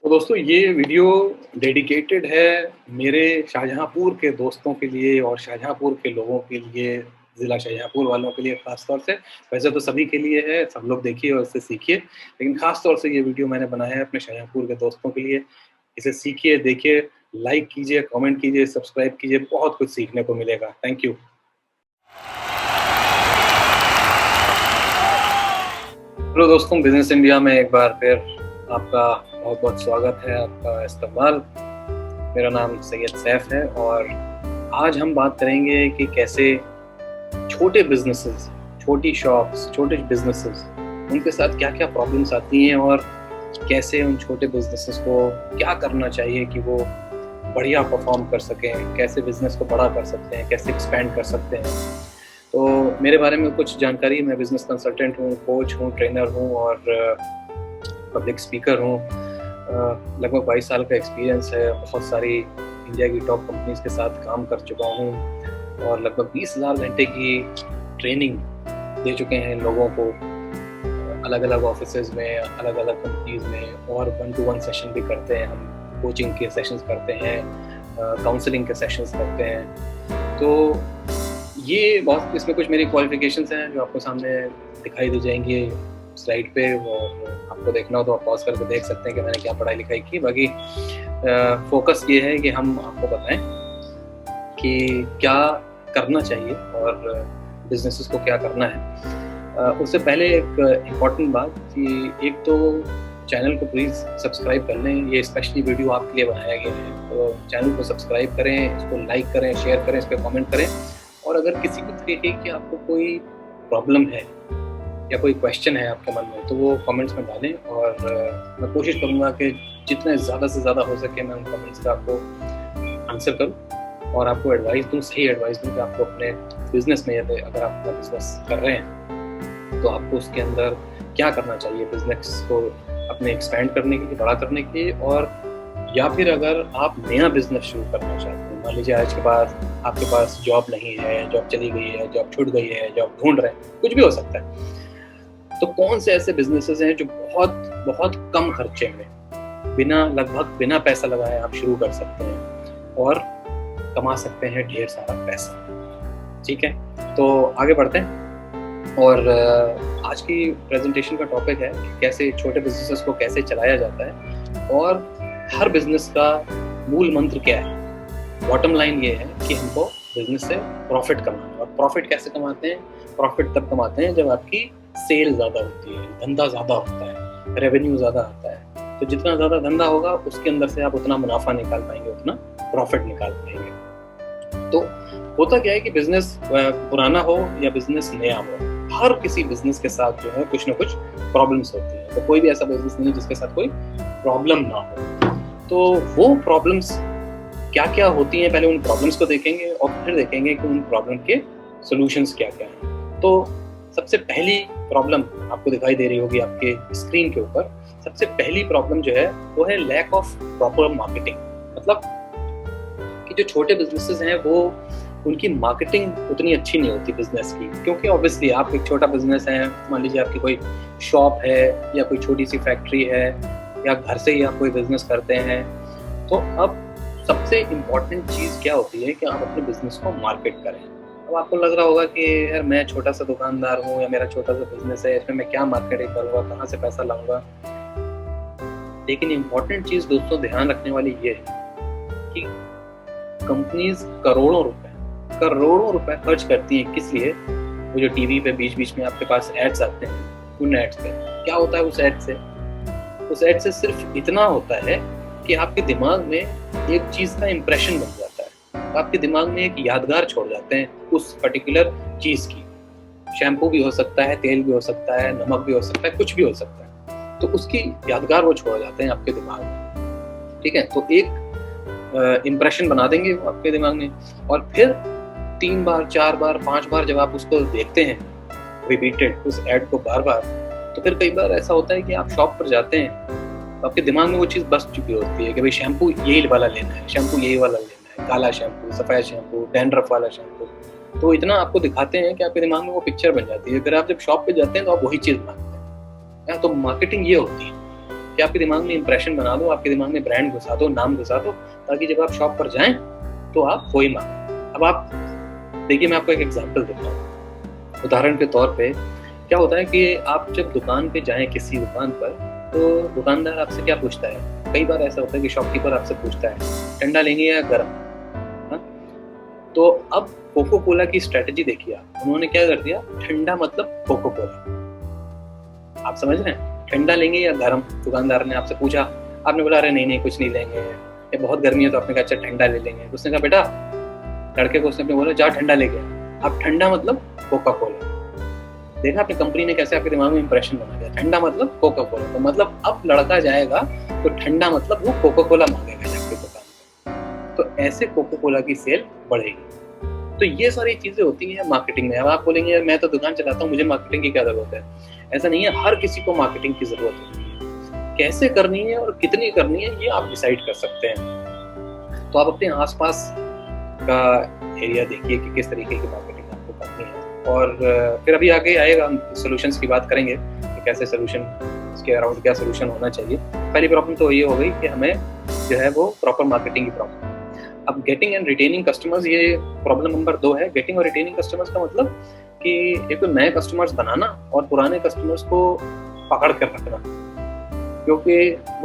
तो दोस्तों ये वीडियो डेडिकेटेड है मेरे शाहजहाँपुर के दोस्तों के लिए और शाहजहाँपुर के लोगों के लिए, ज़िला शाहजहाँपुर वालों के लिए ख़ास तौर से। वैसे तो सभी के लिए है, सब लोग देखिए और इससे सीखिए, लेकिन ख़ास तौर से ये वीडियो मैंने बनाया है अपने शाहजहाँपुर के दोस्तों के लिए। इसे सीखिए, देखिए, लाइक कीजिए, कमेंट कीजिए, सब्सक्राइब कीजिए, बहुत कुछ सीखने को मिलेगा। Thank you. हेलो दोस्तों, बिज़नेस इंडिया में एक बार फिर आपका बहुत-बहुत स्वागत है, आपका इस्तकबाल। मेरा नाम सैयद सैफ है और आज हम बात करेंगे कि कैसे छोटे बिज़नेसेस, छोटी शॉप्स, छोटे बिज़नेसेस, उनके साथ क्या-क्या प्रॉब्लम्स आती हैं और कैसे उन छोटे बिज़नेसेस को क्या करना चाहिए कि वो बढ़िया परफ़ॉर्म कर सकें, कैसे बिज़नेस को बड़ा कर सकते हैं, कैसे एक्सपैंड कर सकते हैं। तो मेरे बारे में कुछ जानकारी, मैं बिज़नेस कंसल्टेंट हूँ, कोच हूँ, ट्रेनर हूँ और पब्लिक स्पीकर हूँ। लगभग 22 साल का एक्सपीरियंस है, बहुत सारी इंडिया की टॉप कंपनीज़ के साथ काम कर चुका हूँ और लगभग 20,000 घंटे की ट्रेनिंग दे चुके हैं लोगों को, अलग-अलग ऑफिसेज़ में, अलग-अलग कंपनीज़ में, और 1-to-1 सेशन भी करते हैं हम, कोचिंग के सेशंस करते हैं, काउंसलिंग के सेशंस करते हैं। तो ये बहुत, इसमें कुछ मेरी क्वालिफ़िकेशंस हैं जो आपको सामने दिखाई दे जाएँगी स्लाइड पे, और आपको देखना हो तो आप पॉज़ करके देख सकते हैं कि मैंने क्या पढ़ाई-लिखाई की। बाकी फ़ोकस ये है कि हम आपको बताएँ कि क्या करना चाहिए और बिज़नेसेस को क्या करना है। उससे पहले एक इम्पॉर्टेंट बात कि एक तो चैनल को प्लीज़ सब्सक्राइब कर लें, ये स्पेशली वीडियो आपके लिए बनाया गया है। तो चैनल को सब्सक्राइब करें, इसको लाइक करें, शेयर करें, इस पे कमेंट करें, और अगर किसी भी तरीके की आपको कोई प्रॉब्लम है या कोई क्वेश्चन है आपके मन में, तो वो कमेंट्स में डालें और मैं कोशिश करूँगा कि जितने ज़्यादा से ज़्यादा हो सके मैं उन कमेंट्स का आपको आंसर करूँ और आपको एडवाइस दूँ, सही एडवाइस दूँ कि आपको अपने बिज़नेस में, यदि अगर आप अपना बिज़नेस कर रहे हैं तो आपको उसके अंदर क्या करना चाहिए बिज़नेस को अपने एक्सपैंड करने के लिए, बड़ा करने के लिए, और या फिर अगर आप नया बिज़नेस शुरू करना चाहते हैं, मान लीजिए आज के बाद आपके पास जॉब नहीं है, जॉब चली गई है, जॉब छूट गई है, जॉब ढूँढ रहे हैं, कुछ भी हो सकता है। तो कौन से ऐसे बिज़नेसेस हैं जो बहुत कम खर्चे में, लगभग बिना पैसा लगाए आप शुरू कर सकते हैं और कमा सकते हैं ढेर सारा पैसा। ठीक है? तो आगे बढ़ते हैं और आज की प्रेज़ेंटेशन का टॉपिक है कि कैसे छोटे बिज़नेसेस को कैसे चलाया जाता है और हर बिज़नेस का मूल मंत्र क्या है। बॉटम लाइन ये है कि हमको बिज़नेस से प्रॉफ़िट कमाना है, और प्रॉफ़िट कैसे कमाते हैं? प्रॉफ़िट तब कमाते हैं जब आपकी सेल ज़्यादा होती है, धंधा ज़्यादा होता है, रेवेन्यू ज़्यादा आता है। तो जितना ज़्यादा धंधा होगा उसके अंदर से आप उतना मुनाफ़ा निकाल पाएँगे, उतना प्रॉफ़िट निकाल पाएँगे। तो होता क्या है कि बिज़नेस पुराना हो या बिज़नेस नया हो, हर किसी बिज़नेस के साथ जो है कुछ ना कुछ प्रॉब्लम्स होती हैं। तो कोई भी ऐसा बिज़नेस नहीं है जिसके साथ कोई प्रॉब्लम ना हो। तो वो प्रॉब्लम्स क्या-क्या होती हैं, पहले उन प्रॉब्लम्स को देखेंगे और फिर देखेंगे कि उन प्रॉब्लम के सॉल्यूशंस क्या-क्या हैं। तो सबसे पहली प्रॉब्लम आपको दिखाई दे रही होगी आपके स्क्रीन के ऊपर। सबसे पहली प्रॉब्लम जो है वो है लैक ऑफ प्रॉपर मार्केटिंग। मतलब कि जो छोटे बिज़नेसेस हैं वो, उनकी मार्केटिंग उतनी अच्छी नहीं होती बिज़नेस की, क्योंकि ऑब्वियसली आप एक छोटा बिज़नेस है, मान लीजिए आपकी कोई शॉप है या कोई छोटी-सी फैक्ट्री है या घर से ही आप कोई बिज़नेस करते हैं। तो अब सबसे इम्पोर्टेंट चीज़ क्या होती है कि आप अपने बिज़नेस को मार्केट करें। अब आपको लग रहा होगा कि यार मैं छोटा-सा दुकानदार हूँ या मेरा छोटा-सा बिज़नेस है, इसमें मैं क्या मार्केटिंग करूँगा, कहाँ से पैसा लाऊँगा। लेकिन इम्पोर्टेंट चीज़ दोस्तों ध्यान रखने वाली ये है कि कंपनीज़ करोड़ों रुपए खर्च करती हैं, किस लिए? वो जो टीवी पे बीच-बीच में आपके पास एड्स आते हैं, उन एड्स पे क्या होता है? उस एड से सिर्फ इतना होता है कि आपके दिमाग में एक चीज़ का इम्प्रेशन बन जाता है, आपके दिमाग में एक यादगार छोड़ जाते हैं उस पर्टिकुलर चीज़ की। शैम्पू भी हो सकता है, तेल भी हो सकता है, नमक भी हो सकता है, कुछ भी हो सकता है। तो उसकी यादगार वो छोड़ जाते हैं आपके दिमाग में। ठीक है? तो एक इम्प्रेशन बना देंगे वो आपके दिमाग में, और फिर 3 बार, 4 बार, 5 बार जब आप उसको देखते हैं रिपीटेड, उस एड को बार-बार, तो फिर कई बार ऐसा होता है कि आप शॉप पर जाते हैं, तो आपके दिमाग में वो चीज़ बस चुकी होती है कि भाई शैम्पू यही वाला लेना है, शैम्पू यही वाला लेना है, काला शैम्पू, सफ़ेद शैम्पू, डैंड्रफ वाला शैम्पू। तो इतना आपको दिखाते हैं कि आपके दिमाग में वो पिक्चर बन जाती है। फिर आप जब शॉप पे जाते हैं तो आप वही चीज़ माँगते हैं। तो मार्केटिंग ये होती है कि आपके दिमाग में इंप्रेशन बना दो, आपके दिमाग में ब्रांड घुसा दो, नाम घुसा दो, ताकि जब आप शॉप पर जाएं तो आप वही मांगें। अब आप देखिए, मैं आपको एक एग्जांपल देता हूँ। उदाहरण के तौर पे क्या होता है कि आप जब दुकान पे जाएं, किसी दुकान पर, तो दुकानदार आपसे क्या पूछता है? कई बार ऐसा होता है कि शॉपकीपर आपसे पूछता है ठंडा लेंगे या गर्म। हाँ? तो अब कोको कोला की स्ट्रेटेजी देखिए आप, उन्होंने क्या कर दिया, ठंडा मतलब कोको कोला। आप समझ रहे हैं? ठंडा लेंगे या गर्म? दुकानदार ने आपसे पूछा, आपने बोला अरे नहीं कुछ नहीं लेंगे, ये बहुत गर्मी है, तो आपने कहा अच्छा ठंडा ले लेंगे। उसने कहा बेटा, लड़के को उसने बोला जा ठंडा लेके आ। अब ठंडा मतलब कोका कोला। देखा आपने कंपनी ने कैसे आपके दिमाग में इंप्रेशन बना दिया, ठंडा मतलब कोका कोला। तो मतलब अब लड़का जाएगा तो ठंडा मतलब वो कोका कोला मांगेगा जाके दुकान पर, तो ऐसे कोका कोला की सेल बढ़ेगी। तो ये सारी चीजें होती हैं मार्केटिंग में। अब आप बोलेंगे यार मैं तो दुकान चलाता हूँ, मुझे मार्केटिंग की क्या जरूरत है? ऐसा नहीं है, हर किसी को मार्केटिंग की जरूरत होती है। कैसे करनी है और कितनी करनी है ये आप डिसाइड कर सकते हैं। तो आप अपने आसपास का एरिया देखिए कि किस तरीके की मार्केटिंग आपको करनी है, और फिर अभी आगे आएगा हम सॉल्यूशंस की बात करेंगे कि कैसे सॉल्यूशन, इसके अराउंड क्या सॉल्यूशन होना चाहिए। पहली प्रॉब्लम तो ये हो गई कि हमें जो है वो प्रॉपर मार्केटिंग की प्रॉब्लम। अब गेटिंग एंड रिटेनिंग कस्टमर्स, ये प्रॉब्लम नंबर 2 है। गेटिंग और रिटेनिंग कस्टमर्स का मतलब कि एक तो नए कस्टमर्स बनाना और पुराने कस्टमर्स को पकड़ कर रखना, क्योंकि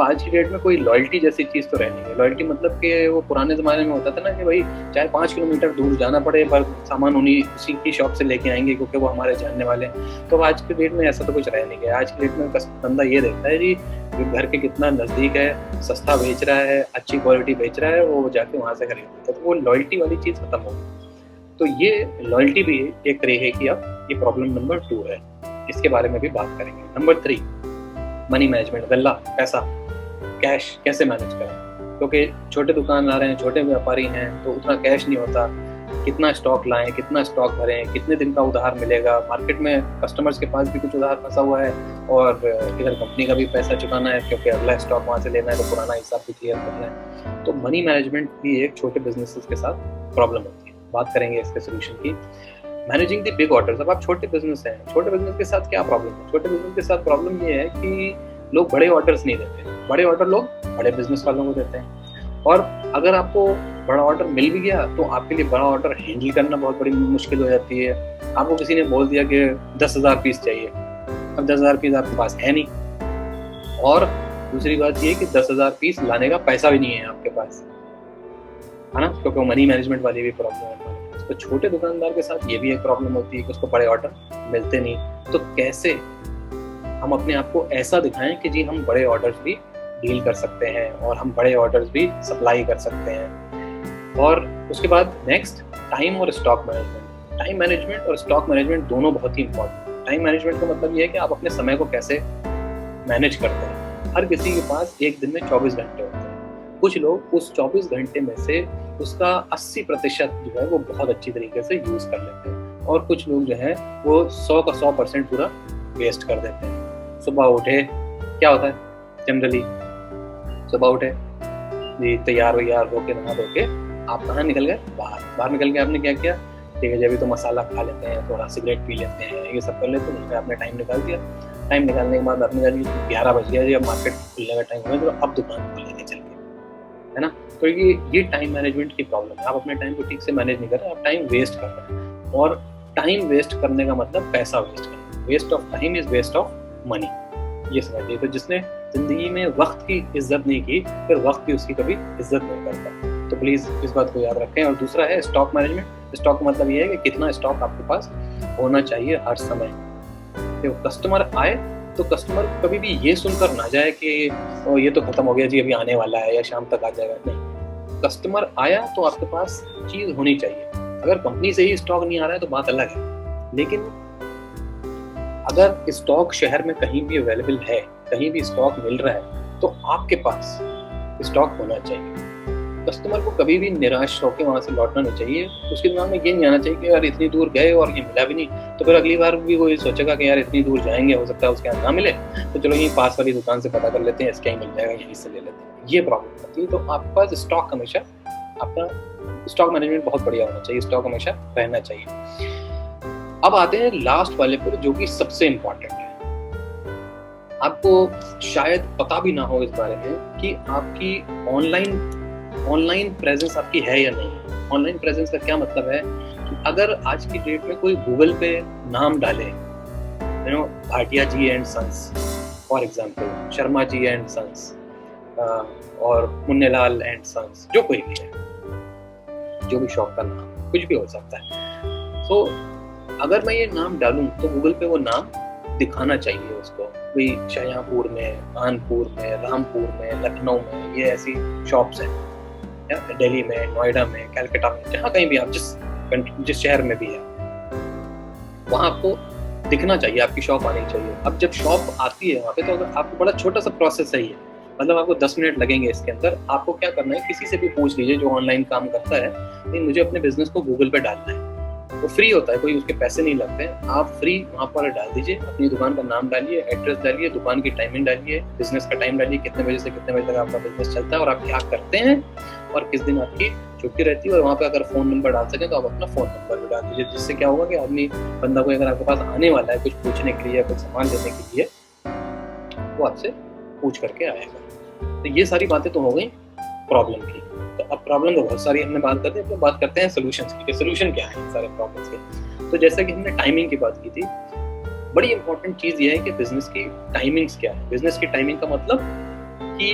आज की डेट में कोई लॉयल्टी जैसी चीज़ तो रह नहीं है। लॉयल्टी मतलब कि वो पुराने ज़माने में होता था ना कि भाई चाहे 5 किलोमीटर दूर जाना पड़े पर सामान उसी की शॉप से लेके आएंगे क्योंकि वो हमारे जानने वाले हैं। तो आज की डेट में ऐसा तो कुछ रह नहीं गया। आज की डेट में बंदा ये देखता है जी घर के कितना नज़दीक है, सस्ता बेच रहा है, अच्छी क्वालिटी बेच रहा है, वो जाके वहाँ से खरीद लेता है। तो वो लॉयल्टी वाली चीज़ खत्म हो गई। तो ये लॉयल्टी भी एक तरह की अब ये प्रॉब्लम नंबर 2 है, इसके बारे में भी बात करेंगे। नंबर 3, मनी मैनेजमेंट, गल्ला, पैसा, कैश कैसे मैनेज करें, क्योंकि छोटे दुकानदार हैं, छोटे व्यापारी हैं, तो उतना कैश नहीं होता। कितना स्टॉक लाएं, कितना स्टॉक भरें, कितने दिन का उधार मिलेगा, मार्केट में कस्टमर्स के पास भी कुछ उधार फंसा हुआ है और इधर कंपनी का भी पैसा चुकाना है क्योंकि अगला स्टॉक वहाँ से लेना है, तो पुराना हिसाब भी क्लियर करना है। तो मनी मैनेजमेंट भी एक छोटे बिजनेसेस के साथ प्रॉब्लम होती है। बात करेंगे इसके सोल्यूशन की। Managing the big orders. अब आप छोटे बिजनेस हैं, छोटे बिजनेस के साथ क्या प्रॉब्लम है? छोटे बिजनेस के साथ प्रॉब्लम ये है कि लोग बड़े ऑर्डर्स नहीं देते। बड़े ऑर्डर लोग बड़े बिजनेस वालों को देते हैं, और अगर आपको बड़ा ऑर्डर मिल भी गया तो आपके लिए बड़ा ऑर्डर हैंडल करना बहुत बड़ी मुश्किल हो जाती है। आपको किसी ने बोल दिया कि 10,000 पीस चाहिए, अब 10,000 पीस आपके पास है नहीं, और दूसरी बात ये कि 10,000 पीस लाने का पैसा भी नहीं है आपके पास, है ना, क्योंकि मनी मैनेजमेंट वाली भी प्रॉब्लम है। तो छोटे दुकानदार के साथ ये भी एक प्रॉब्लम होती है कि उसको बड़े ऑर्डर मिलते नहीं। तो कैसे हम अपने आप को ऐसा दिखाएं कि जी हम बड़े ऑर्डर्स भी डील कर सकते हैं और हम बड़े ऑर्डर्स भी सप्लाई कर सकते हैं। और उसके बाद नेक्स्ट, टाइम और स्टॉक मैनेजमेंट। टाइम मैनेजमेंट और स्टॉक मैनेजमेंट दोनों बहुत ही इंपॉर्टेंट। टाइम मैनेजमेंट का मतलब ये है कि आप अपने समय को कैसे मैनेज करते हैं। हर किसी के पास एक दिन में 24 घंटे होते हैं। कुछ लोग उस 24 घंटे में से उसका 80% जो है वो बहुत अच्छी तरीके से यूज कर लेते हैं, और कुछ लोग जो है वो 100 का 100% पूरा वेस्ट कर देते हैं। सुबह उठे, क्या होता है जनरली, सुबह उठे जी, तैयार होके नहा धो के आप कहाँ निकल गए? बाहर निकल के आपने क्या किया? ठीक है जी, अभी तो मसाला खा लेते हैं, थोड़ा सिगरेट पी लेते हैं, ये सब कर लेते हैं। उसमें आपने टाइम निकाल दिया। टाइम निकालने के बाद आपने कहा जी 11 बज गया जी, अब मार्केट खुलने का टाइम हो गया, तो अब दुकान खोल लेके चल गए, है ना। तो ये टाइम मैनेजमेंट की प्रॉब्लम है। आप अपने टाइम को ठीक से मैनेज नहीं कर रहे, आप टाइम वेस्ट कर रहे हैं, और टाइम वेस्ट करने का मतलब पैसा वेस्ट करना। Waste of time is waste of money, ये समझिए। तो जिसने जिंदगी में वक्त की इज्जत नहीं की, फिर वक्त भी उसकी कभी इज्जत नहीं करता। तो प्लीज इस बात को याद रखें। और दूसरा है स्टॉक मैनेजमेंट। स्टॉक मतलब ये है कि कितना स्टॉक आपके पास होना चाहिए हर समय। तो कस्टमर आए तो कस्टमर कभी भी ये सुनकर ना जाए कि ये तो खत्म हो गया जी, अभी आने वाला है या शाम तक आ जाएगा। नहीं, कस्टमर आया तो आपके पास चीज होनी चाहिए। अगर कंपनी से ही स्टॉक नहीं आ रहा है तो बात अलग है, लेकिन अगर स्टॉक शहर में कहीं भी अवेलेबल है, कहीं भी स्टॉक मिल रहा है, तो आपके पास स्टॉक होना चाहिए। कस्टमर को कभी भी निराश होकर वहां से लौटना नहीं चाहिए। उसके दिमाग में ये नहीं आना चाहिए कि यार इतनी दूर गए और ये मिला भी नहीं, तो फिर अगली बार भी वो ये सोचेगा कि यार इतनी दूर जाएंगे, हो सकता है उसके यहाँ ना मिले, तो चलो यहीं पास वाली दुकान से पता कर लेते हैं, इसके यहाँ मिल जाएगा, यहीं से ले लेते हैं। ये प्रॉब्लम होती है। तो आपके पास स्टॉक हमेशा, आपका स्टॉक मैनेजमेंट बहुत बढ़िया होना चाहिए, स्टॉक हमेशा रहना चाहिए। अब आते हैं लास्ट वाले पर, जो कि सबसे इम्पोर्टेंट है, आपको शायद पता भी ना हो इस बारे में कि आपकी ऑनलाइन प्रेजेंस आपकी है या नहीं है। ऑनलाइन प्रेजेंस का क्या मतलब है कि अगर आज की डेट में कोई गूगल पे नाम डाले, Bhatia ji and sons for example, Sharma ji and sons और मुन्नेलाल एंड सन्स, जो कोई भी है, जो भी शॉप का नाम, कुछ भी हो सकता है। तो अगर मैं ये नाम डालूं तो गूगल पे वो नाम दिखाना चाहिए उसको, कोई शाहजहाँपुर में, कानपुर में, रामपुर में, लखनऊ में, ये ऐसी शॉप्स हैं, या दिल्ली में, नोएडा में, कलकत्ता में, जहाँ कहीं भी आप जिस शहर में भी है, वहाँ आपको दिखना चाहिए, आपकी शॉप आनी चाहिए। अब जब शॉप आती है वहाँ पे, तो आपको बड़ा छोटा सा प्रोसेस है ये, मतलब आपको 10 मिनट लगेंगे इसके अंदर। आपको क्या करना है, किसी से भी पूछ लीजिए जो ऑनलाइन काम करता है, नहीं मुझे अपने बिजनेस को गूगल पे डालना है, वो फ्री होता है, कोई उसके पैसे नहीं लगते, आप फ्री वहाँ पर डाल दीजिए, अपनी दुकान का नाम डालिए, एड्रेस डालिए, दुकान की टाइमिंग डालिए, बिजनेस का टाइम डालिए, कितने बजे से कितने बजे तक आपका बिजनेस चलता है और आप क्या करते हैं और किस दिन आपकी छुट्टी रहती है। और वहाँ पे अगर फ़ोन नंबर डाल सकें तो आप अपना फ़ोन नंबर भी डाल दीजिए, जिससे क्या होगा कि आदमी, बंदा कोई अगर आपके पास आने वाला है कुछ पूछने के लिए या कुछ सामान लेने के लिए, वो आपसे पूछ करके आएगा। तो ये सारी बातें तो हो गई प्रॉब्लम की। तो अब प्रॉब्लम तो बहुत सारी हमने बात करते हैं, अब बात करते हैं सोल्यूशंस की, सोल्यूशन क्या है सारे प्रॉब्लम्स के। तो जैसा कि हमने टाइमिंग की बात की थी, बड़ी इंपॉर्टेंट चीज़ ये है कि बिजनेस की टाइमिंग्स क्या है। बिजनेस की टाइमिंग का मतलब कि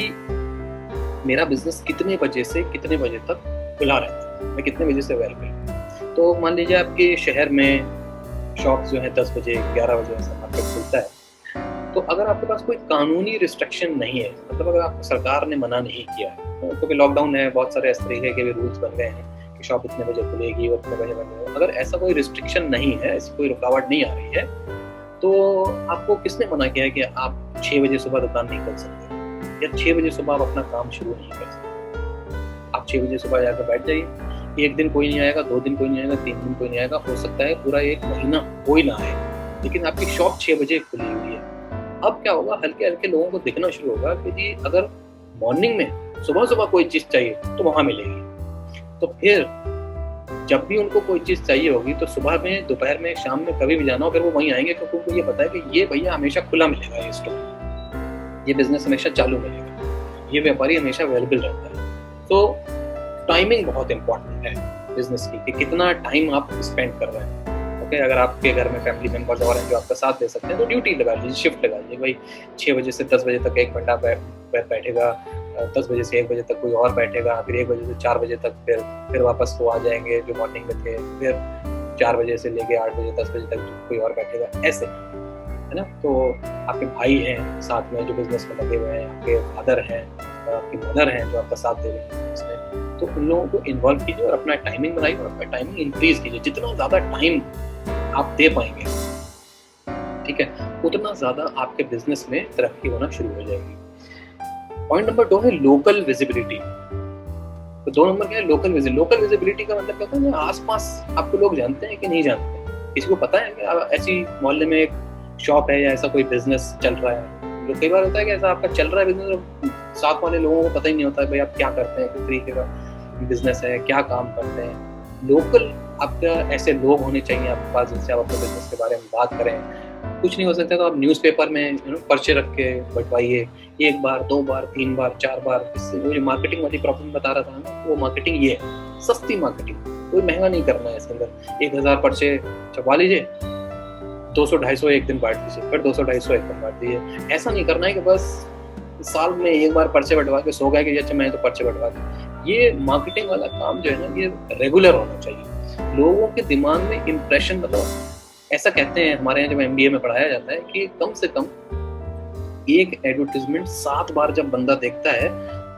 मेरा बिजनेस कितने बजे से कितने बजे तक खुला रहता है, मैं कितने बजे से अवेलेबल हूँ। तो मान लीजिए आपके शहर में शॉप जो है 10 बजे 11 बजे ऐसा मार्केट खुलता है, तो अगर आपके पास कोई कानूनी रिस्ट्रिक्शन नहीं है, मतलब अगर आपको सरकार ने मना नहीं किया है, क्योंकि लॉकडाउन है, बहुत सारे इस तरीके के भी रूल्स बन गए हैं कि शॉप इतने बजे खुलेगी और इतने बजे बंद होगी, अगर ऐसा कोई रिस्ट्रिक्शन नहीं है, ऐसी कोई रुकावट नहीं आ रही है, तो आपको किसने मना किया है कि आप 6 बजे सुबह दुकान नहीं खोल सकते या 6 बजे सुबह आप अपना काम शुरू नहीं कर सकते। आप 6 बजे सुबह जाकर बैठ जाइए, एक दिन कोई नहीं आएगा, 2 दिन कोई नहीं आएगा, 3 दिन कोई नहीं आएगा, हो सकता है पूरा 1 महीना कोई ना आए, लेकिन आपकी शॉप 6 बजे खुली हुई है। अब क्या होगा, हल्के हल्के लोगों को दिखना शुरू होगा कि जी अगर मॉर्निंग में सुबह सुबह कोई चीज़ चाहिए तो वहाँ मिलेगी। तो फिर जब भी उनको कोई चीज़ चाहिए होगी तो सुबह में, दोपहर में, शाम में, कभी भी जाना हो, फिर वो वहीं आएंगे, क्योंकि उनको ये पता है कि ये भैया हमेशा खुला मिलेगा, ये स्टोर, ये बिजनेस हमेशा चालू मिलेगा, ये व्यापारी हमेशा अवेलेबल रहता है। तो टाइमिंग बहुत इंपॉर्टेंट है बिजनेस की, कि कितना टाइम आप स्पेंड कर रहे हैं। ओके, अगर आपके घर में फैमिली मेंबर्स और हैं जो आपका साथ दे सकते हैं, तो ड्यूटी लगा लीजिए, शिफ्ट लगा लीजिए, भाई 6 बजे से 10 बजे तक एक बंदा बैठेगा, 10 बजे से 1 बजे तक कोई और बैठेगा, फिर 1 बजे से 4 बजे तक फिर वापस वो आ जाएंगे जो मॉर्निंग में थे, फिर 4 बजे से लेके 8 बजे 10 बजे तक कोई और बैठेगा, ऐसे है ना। तो आपके भाई हैं साथ में जो बिजनेस में लगे हुए हैं, आपके फादर हैं और आपकी मदर हैं जो आपका साथ दे रहे हैं इसमें, तो उन लोगों को इन्वॉल्व कीजिए और अपना टाइमिंग बनाइए और अपना टाइमिंग इंक्रीज कीजिए। जितना ज़्यादा टाइम आप दे पाएंगे, ठीक है, उतना ज़्यादा आपके बिजनेस में तरक्की होना शुरू हो जाएगी। पॉइंट नंबर 2 है लोकल विजिबिलिटी। तो 2 नंबर क्या है, लोकल विजिबिलिटी का मतलब क्या होता है, आसपास आपको लोग जानते हैं कि नहीं जानते हैं, किसी को पता है कि ऐसी मोहल्ले में एक शॉप है या ऐसा कोई बिजनेस चल रहा है। तो कई बार होता है कि ऐसा आपका चल रहा है बिजनेस, साथ वाले लोगों को पता ही नहीं होता है भाई आप क्या करते हैं, किस तरीके का बिजनेस है, क्या काम करते हैं। लोकल आपका ऐसे लोग होने चाहिए आपके पास जिनसे आप अपने बिजनेस के बारे में बात करें। कुछ नहीं हो सकता तो आप न्यूज़पेपर में पर्चे रख के बंटवाइए, 1 बार 2 बार 3 बार 4 बार। इससे वो जो मार्केटिंग वाली प्रॉब्लम बता रहा था ना, वो मार्केटिंग ये है, सस्ती मार्केटिंग, कोई महंगा नहीं करना है इसके अंदर। 1000 पर्चे छपवा लीजिए, 200-250 एक दिन बांट दीजिए, फिर 200-250 एक दिन बांट दीजिए। ऐसा नहीं करना है कि बस साल में 1 बार पर्चे बंटवा के सो गए कि अच्छा मैं तो पर्चे बंटवा दूं। ये मार्केटिंग वाला काम जो है ना, ये रेगुलर होना चाहिए। लोगों के दिमाग में इंप्रेशन, मतलब ऐसा कहते हैं हमारे यहाँ जब MBA में पढ़ाया जाता है कि कम से कम एक एडवर्टीजमेंट 7 बार जब बंदा देखता है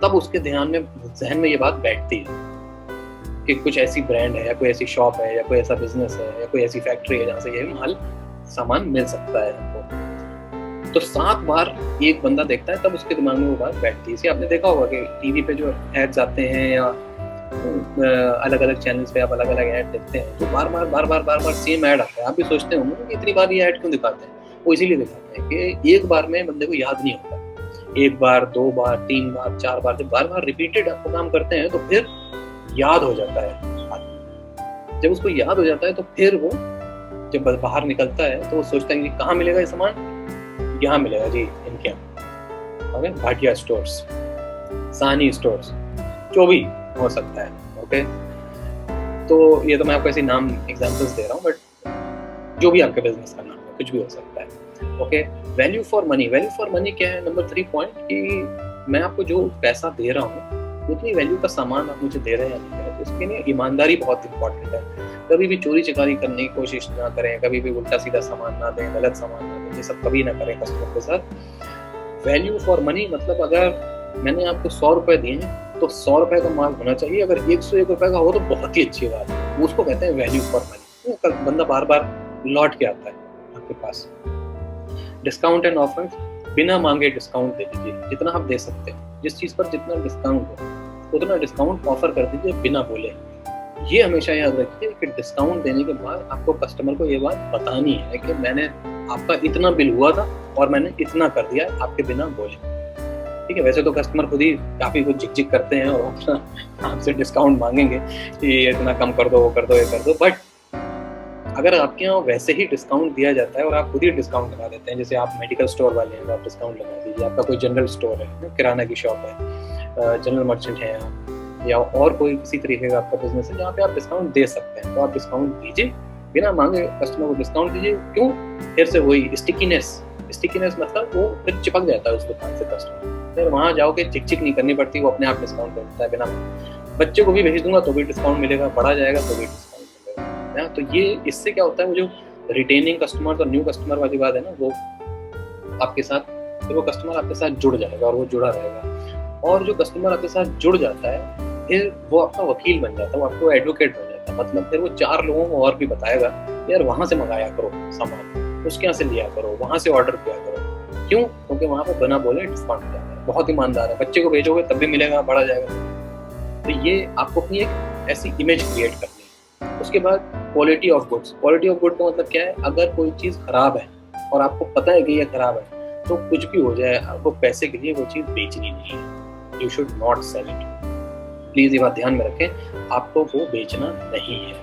तब उसके जहन में ये बात बैठती है कि कुछ ऐसी ब्रांड है या कोई ऐसी शॉप है या कोई ऐसा बिजनेस है या कोई ऐसी फैक्ट्री है जहाँ से ये सामान मिल सकता है हमको। तो 7 बार एक बंदा देखता है तब उसके दिमाग में वो बात बैठती है। इसे आपने देखा होगा कि टीवी पे जो एड्स आते हैं या अलग अलग चैनल्स पे आप अलग अलग ऐड देखते हैं, तो बार बार सेम ऐड आता है। आप भी सोचते होंगे कि इतनी बार ये ऐड क्यों दिखाते हैं। वो इसीलिए दिखाते हैं कि एक बार में बंदे को याद नहीं होता। 1 बार 2 बार 3 बार 4 बार जब बार रिपीटेड आपको काम करते हैं तो फिर याद हो जाता है। जब उसको याद हो जाता है तो फिर वो जब बाहर निकलता है तो वो सोचता है कि कहाँ मिलेगा ये सामान, यहाँ मिलेगा जी इनके यहाँ, ओके, भाटिया स्टोर्स, सानी स्टोर्स, जो भी हो सकता है, ओके। तो ये तो मैं आपको ऐसे नाम एग्जांपल्स दे रहा हूँ, बट जो भी आपके बिजनेस का नाम है, कुछ भी हो सकता है, okay. Value for money, value for money क्या है? नंबर 3 पॉइंट कि मैं आपको जो पैसा दे रहा हूँ उतनी वैल्यू का सामान आप मुझे दे रहे हैं या नहीं दे रहे, तो इसके लिए ईमानदारी बहुत इंपॉर्टेंट है। कभी भी चोरी चकारी करने की कोशिश ना करें, कभी भी उल्टा सीधा सामान ना दें, गलत सामान ना दें, ये सब कभी ना करें कस्टमर के साथ। वैल्यू फॉर मनी मतलब अगर मैंने आपको 100 रुपए दिए हैं तो 100 रुपए का माल होना चाहिए। अगर 101 रुपए का हो तो बहुत ही अच्छी बात है, उसको कहते हैं वैल्यू फॉर मनी। बंदा बार बार लौट के आता है आपके पास। डिस्काउंट एंड ऑफर, बिना मांगे डिस्काउंट दे दीजिए, जितना आप दे सकते हैं, जिस चीज पर जितना डिस्काउंट हो उतना डिस्काउंट ऑफर कर दीजिए बिना बोले। ये हमेशा याद रखिए कि डिस्काउंट देने के बाद आपको कस्टमर को ये बात बतानी है कि मैंने आपका इतना बिल हुआ था और मैंने इतना कर दिया आपके बिना बोले, ठीक है। वैसे तो कस्टमर खुद ही काफी कुछ झिक करते हैं और आपसे डिस्काउंट मांगेंगे कि ये इतना कम कर दो, वो कर दो, ये कर दो, बट अगर आपके यहाँ वैसे ही डिस्काउंट दिया जाता है और आप खुद ही डिस्काउंट लगा देते हैं, जैसे आप मेडिकल स्टोर वाले हैं तो आप डिस्काउंट लगा दीजिए, आपका कोई जनरल स्टोर है, किराना की शॉप है, जनरल मर्चेंट है आप, या और कोई किसी तरीके का आपका बिजनेस है जहाँ पे आप डिस्काउंट दे सकते हैं, तो आप डिस्काउंट दीजिए, बिना मांगे कस्टमर को डिस्काउंट दीजिए। क्यों? फिर से वही स्टिकीनेस मतलब वो फिर चिपक जाता है उस दुकान से कस्टमर, फिर वहाँ जाओगे चिक नहीं करनी पड़ती, वो अपने आप डिस्काउंट कर देता है बिना। बच्चे को भी भेज दूंगा तो भी डिस्काउंट मिलेगा, पढ़ा जाएगा तो भी डिस्काउंट मिलेगा। तो ये इससे क्या होता है, वो जो रिटेनिंग कस्टमर और न्यू कस्टमर वाली बात है ना, वो आपके साथ, तो वो कस्टमर आपके साथ जुड़ जाएगा और वो जुड़ा रहेगा। और जो कस्टमर आपके साथ जुड़ जाता है फिर वो आपका वकील बन जाता है, वो आपको एडवोकेट बन जाता है। मतलब फिर वो 4 लोगों को और भी बताएगा, यार वहां से मंगाया करो सामान, उसके यहाँ से लिया करो, वहां से ऑर्डर किया करो। क्यों? क्योंकि वहां पर बिना बोले डिस्काउंट मिल जाता है, बहुत ईमानदार है। बच्चे को भेजोगे तब भी मिलेगा, बढ़ा जाएगा। तो ये आपको अपनी एक ऐसी इमेज क्रिएट करनी है। उसके बाद quality of goods. Quality of good का मतलब क्या है? अगर कोई चीज़ खराब है और आपको पता है कि ये खराब है, तो कुछ भी हो जाए, आपको पैसे के लिए वो चीज़ बेचनी नहीं है। You should not sell it. Please ये बात ध्यान में रखें, आपको वो बेचना नहीं है,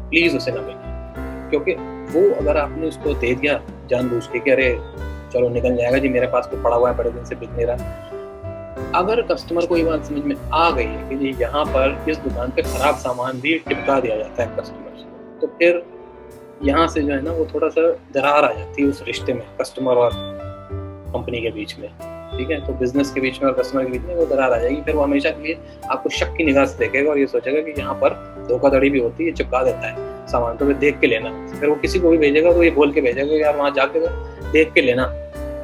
प्लीज़ उसे ना बेचें। क्योंकि वो अगर आपने उसको दे दिया जानबूझ के कि अरे चलो निकल जाएगा जी, मेरे पास तो पड़ा हुआ है, बड़े दिन से बिक नहीं रहा। अगर कस्टमर को ये बात समझ में आ गई है कि जी यहाँ पर इस दुकान पे खराब सामान भी टिपका दिया जाता है कस्टमर से, तो फिर यहाँ से जो है ना वो थोड़ा सा दरार आ जाती है उस रिश्ते में, कस्टमर और कंपनी के बीच में, ठीक है। तो बिजनेस के बीच में और कस्टमर के बीच में वो दरार आ जाएगी। फिर वो हमेशा के लिए आपको शक की निगाह से देखेगा और ये सोचेगा कि यहाँ पर धोखाधड़ी भी होती है, चिपका देता है सामान, तो फिर देख के लेना। फिर वो किसी को भी भेजेगा तो ये बोल के भेजेगा यार वहाँ जाके देख के लेना,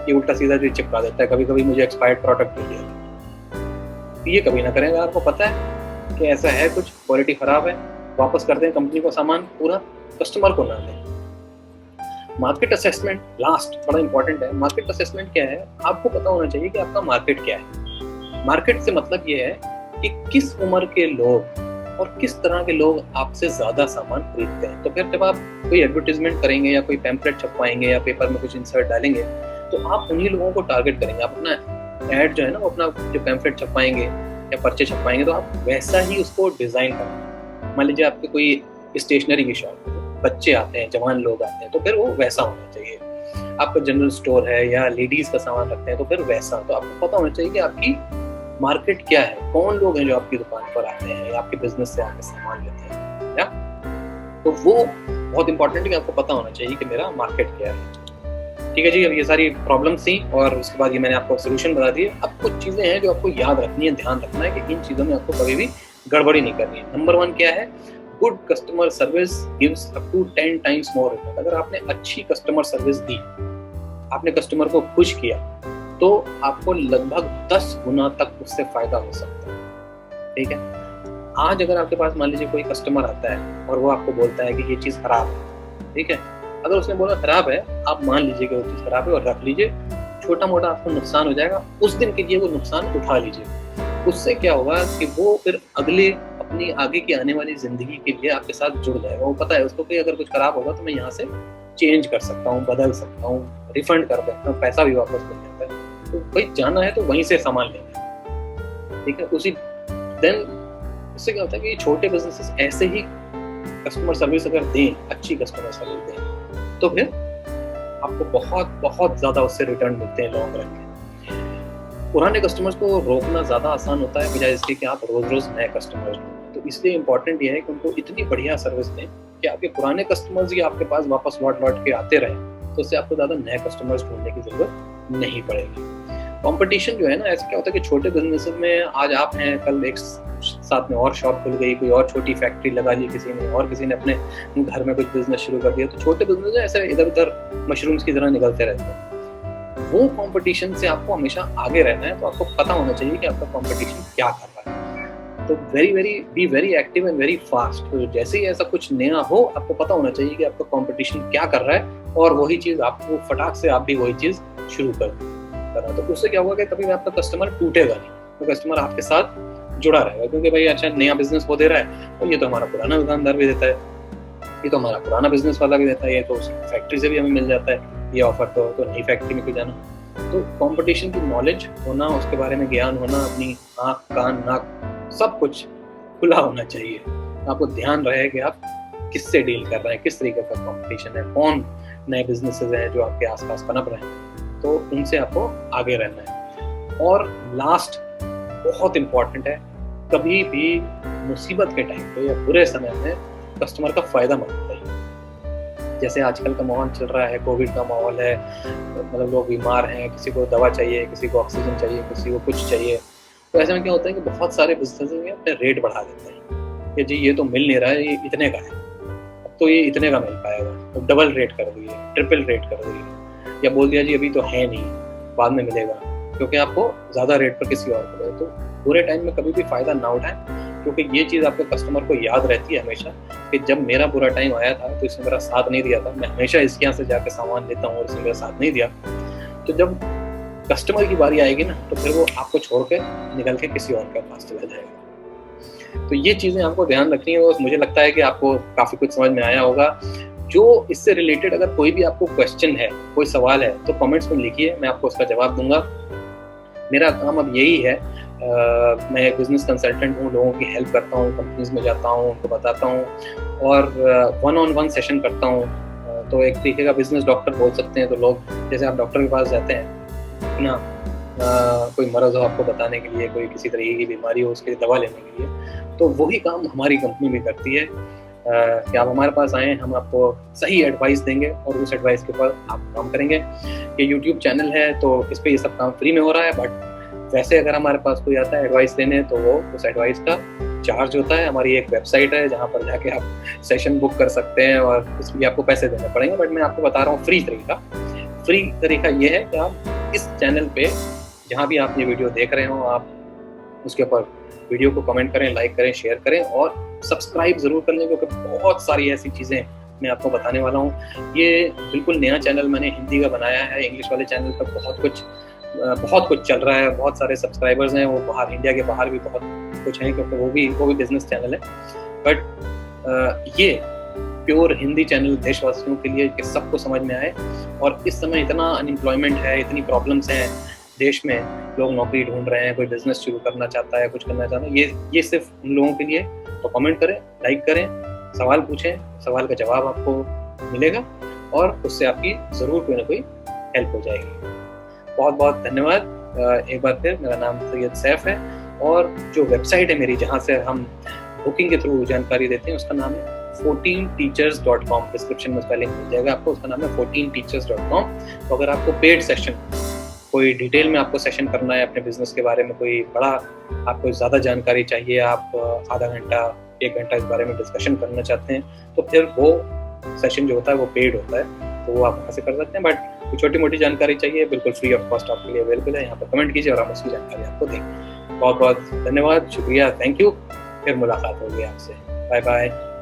ये उल्टा सीधा जो चिपका देता है, कभी कभी मुझे एक्सपायर्ड प्रोडक्ट मिल गया। ये कभी ना करेंगे, आपको पता है कि ऐसा है, कुछ क्वालिटी खराब है, वापस कर दें कंपनी को सामान पूरा, कस्टमर को ना दें। मार्केट असेसमेंट लास्ट बड़ा इंपॉर्टेंट है। मार्केट असेसमेंट क्या है? आपको पता होना चाहिए कि आपका मार्केट क्या है। मार्केट से मतलब ये है कि किस उम्र के लोग और किस तरह के लोग आपसे ज्यादा सामान खरीदते हैं। तो फिर जब आप कोई एडवर्टीजमेंट करेंगे या कोई पैम्पलेट छपवाएंगे या पेपर में कुछ इंसर्ट डालेंगे, तो आप उन्हीं लोगों को टारगेट करेंगे। आप अपना एड जो है ना, वो अपना जो पैम्पलेट छपवाएंगे या पर्चे छपवाएंगे, तो आप वैसा ही उसको डिजाइन करेंगे। मान लीजिए आपके कोई स्टेशनरी की शॉप है, बच्चे आते हैं, जवान लोग आते हैं, तो फिर वो वैसा होना चाहिए। आपका जनरल स्टोर है या लेडीज का सामान रखते हैं, तो फिर वैसा। तो आपको पता होना चाहिए कि आपकी मार्केट क्या है, कौन लोग हैं जो आपकी दुकान पर आते हैं या आपके बिजनेस से आके सामान लेते हैं, या तो वो बहुत इंपॉर्टेंट है कि आपको पता होना चाहिए कि मेरा मार्केट क्या है। ठीक है जी, अब ये सारी प्रॉब्लम्स थी और उसके बाद ये मैंने आपको सोल्यूशन बता दिए। अब कुछ चीजें हैं जो आपको याद रखनी है, ध्यान रखना है कि इन चीजों में आपको कभी भी गड़बड़ी नहीं करनी है। नंबर 1 क्या है? Good customer service gives up to 10 times more return. अगर आपने अच्छी कस्टमर सर्विस दी, आपने कस्टमर को खुश किया, तो आपको लगभग 10 गुना तक उससे फायदा हो सकता है। ठीक है, आज अगर आपके पास मान लीजिए कोई कस्टमर आता है और वो आपको बोलता है कि ये चीज़ खराब है, ठीक है, अगर उसने बोला खराब है, आप मान लीजिए कि वो चीज़ खराब है और रख लीजिए, छोटा मोटा आपको नुकसान हो जाएगा, उस दिन के लिए वो नुकसान उठा लीजिए। उससे क्या होगा कि वो फिर अगले अपनी आगे की आने वाली जिंदगी के लिए आपके साथ जुड़ जाएगा। वो पता है उसको कि अगर कुछ खराब होगा तो मैं यहाँ से चेंज कर सकता हूँ, बदल सकता हूँ, रिफंड कर सकता हूँ, पैसा भी वापस मिल जाता है। तो भाई जाना है तो वहीं से सामान लेंगे, ठीक है। उसी देन इससे क्या होता है कि छोटे बिजनेसेस ऐसे ही कस्टमर सर्विस अगर दें, अच्छी कस्टमर सर्विस दें, तो फिर आपको बहुत बहुत ज़्यादा उससे रिटर्न मिलते हैं लॉन्ग रन में। पुराने कस्टमर्स को रोकना ज़्यादा आसान होता है बजाय इसके कि आप रोज़ रोज़ नए कस्टमर्स ढूंढें। तो इसलिए इम्पोर्टेंट ये है कि उनको इतनी बढ़िया सर्विस दें कि आपके पुराने कस्टमर्स ही आपके पास वापस लौट के आते रहें, तो उससे आपको ज़्यादा नए कस्टमर्स ढूंढने की ज़रूरत नहीं पड़ेगी। कंपटीशन जो है ना, ऐसे क्या होता है कि छोटे बिजनेसेस में आज आप हैं, कल एक साथ में और शॉप खुल गई, कोई और छोटी फैक्ट्री लगा ली किसी ने, और किसी ने अपने घर में कुछ बिजनेस शुरू कर दिया। तो छोटे बिजनेस ऐसे इधर उधर मशरूम्स की तरह निकलते रहते हैं। वो कंपटीशन से आपको हमेशा आगे रहना है, तो आपको पता होना चाहिए कि आपका कंपटीशन क्या कर रहा है। तो be very active and very fast. तो जैसे ही ऐसा कुछ नया हो, आपको पता होना चाहिए कि आपका कंपटीशन क्या कर रहा है, और वही चीज़ आपको फटाक से आप भी वही चीज़ शुरू कर दें। तो उससे क्या होगा कि कभी भी आपका कस्टमर टूटेगा नहीं, तो कस्टमर आपके साथ जुड़ा रहेगा, क्योंकि भाई अच्छा नया बिजनेस वो दे रहा है, और ये तो हमारा पुराना दुकानदार भी देता है, ये तो हमारा पुराना बिजनेस वाला भी देता है, ये तो फैक्ट्री से भी हमें मिल जाता है, ये ऑफर तो नई फैक्ट्री में क्यों जाना। तो कंपटीशन की नॉलेज होना, उसके बारे में ज्ञान होना, अपनी आँख कान नाक सब कुछ खुला होना चाहिए। आपको ध्यान रहे कि आप किससे डील कर रहे हैं, किस तरीके का कंपटीशन है, कौन नए बिजनेसेस हैं जो आपके आसपास पनप रहे हैं, तो उनसे आपको आगे रहना है। और लास्ट बहुत इम्पॉर्टेंट है, कभी भी मुसीबत के टाइम पे या बुरे समय में कस्टमर का फायदा मत उठाइए। जैसे आजकल का माहौल चल रहा है, कोविड का माहौल है, मतलब लोग बीमार हैं, किसी को दवा चाहिए, किसी को ऑक्सीजन चाहिए, किसी को कुछ चाहिए। तो ऐसे में क्या होता है कि बहुत सारे बिजनेस अपने रेट बढ़ा देते हैं कि जी ये तो मिल नहीं रहा है, ये इतने का है, अब तो ये इतने का मिल पाएगा, तो डबल रेट कर दिए, ट्रिपल रेट कर दिए, या बोल दिया जी अभी तो है नहीं, बाद में मिलेगा, क्योंकि आपको ज़्यादा रेट पर किसी और को दे। तो बुरे टाइम में कभी भी फ़ायदा ना उठाएं, क्योंकि ये चीज़ आपके कस्टमर को याद रहती है हमेशा कि जब मेरा बुरा टाइम आया था तो इसने मेरा साथ नहीं दिया था, मैं हमेशा इसके यहाँ से जाकर सामान लेता हूँ और इसने मेरा साथ नहीं दिया। तो जब कस्टमर की बारी आएगी ना, तो फिर वो आपको छोड़ के निकल के किसी और के पास चला जाएगा। तो ये चीज़ें आपको ध्यान रखनी है, और मुझे लगता है कि आपको काफ़ी कुछ समझ में आया होगा। जो इससे रिलेटेड अगर कोई भी आपको क्वेश्चन है, कोई सवाल है, तो कमेंट्स में लिखिए, मैं आपको उसका जवाब दूंगा। मेरा काम अब यही है, मैं एक बिजनेस कंसल्टेंट हूँ, लोगों की हेल्प करता हूँ, कंपनीज में जाता हूँ, उनको बताता हूँ, और 1-on-1 सेशन करता हूँ। तो एक तरीके का बिजनेस डॉक्टर बोल सकते हैं। तो लोग जैसे आप डॉक्टर के पास जाते हैं ना, कोई मर्ज हो आपको बताने के लिए, कोई किसी तरीके की बीमारी हो उसके दवा लेने के लिए, तो वही काम हमारी कंपनी भी करती है कि आप हमारे पास आएँ, हम आपको सही एडवाइस देंगे और उस एडवाइस के ऊपर आप काम करेंगे। ये यूट्यूब चैनल है तो इस पर ये सब काम फ्री में हो रहा है, बट वैसे अगर हमारे पास कोई आता है एडवाइस देने, तो वो उस एडवाइस का चार्ज होता है। हमारी एक वेबसाइट है जहाँ पर जाके आप सेशन बुक कर सकते हैं, और इसमें आपको पैसे देने पड़ेंगे, बट मैं आपको बता रहा हूँ फ्री तरीका ये है कि आप इस चैनल पे जहाँ भी आप ये वीडियो देख रहे हो, आप उसके ऊपर वीडियो को कमेंट करें, लाइक करें, शेयर करें, और सब्सक्राइब ज़रूर कर लें, क्योंकि बहुत सारी ऐसी चीज़ें मैं आपको बताने वाला हूँ। ये बिल्कुल नया चैनल मैंने हिंदी का बनाया है, इंग्लिश वाले चैनल पर बहुत कुछ चल रहा है, बहुत सारे सब्सक्राइबर्स हैं, वो बाहर, इंडिया के बाहर भी बहुत कुछ हैं, क्योंकि वो भी बिजनेस चैनल है। बट ये प्योर हिंदी चैनल देशवासियों के लिए कि सबको समझ में आए। और इस समय इतना अनएम्प्लॉयमेंट है, इतनी प्रॉब्लम्स हैं देश में, लोग नौकरी ढूंढ रहे हैं, कोई बिजनेस शुरू करना चाहता है, कुछ करना चाहता है, ये सिर्फ उन लोगों के लिए। तो कमेंट करें, लाइक करें, सवाल पूछें, सवाल का जवाब आपको मिलेगा, और उससे आपकी ज़रूर कोई ना कोई हेल्प हो जाएगी। बहुत बहुत धन्यवाद। एक बार फिर, मेरा नाम सैयद सैफ है, और जो वेबसाइट है मेरी जहाँ से हम बुकिंग के थ्रू जानकारी देते हैं, उसका नाम है 14teachers.com। डिस्क्रिप्शन में उसका लिंक मिल जाएगा आपको, उसका नाम है 14teachers.com। तो अगर आपको पेड सेशन, कोई डिटेल में आपको सेशन करना है अपने बिजनेस के बारे में, कोई बड़ा आपको ज़्यादा जानकारी चाहिए, आप आधा घंटा 1 घंटा इस बारे में डिस्कशन करना चाहते हैं, तो फिर वो सेशन जो होता है वो पेड होता है, तो वो आप वहाँ से कर सकते हैं। बट छोटी मोटी जानकारी चाहिए, बिल्कुल फ्री ऑफ कॉस्ट आपके लिए अवेलेबल है। यहाँ पर कमेंट कीजिए और हम उसकी जानकारी आपको देंगे। बहुत बहुत धन्यवाद, शुक्रिया, थैंक यू। फिर मुलाकात होगी आपसे। Bye bye.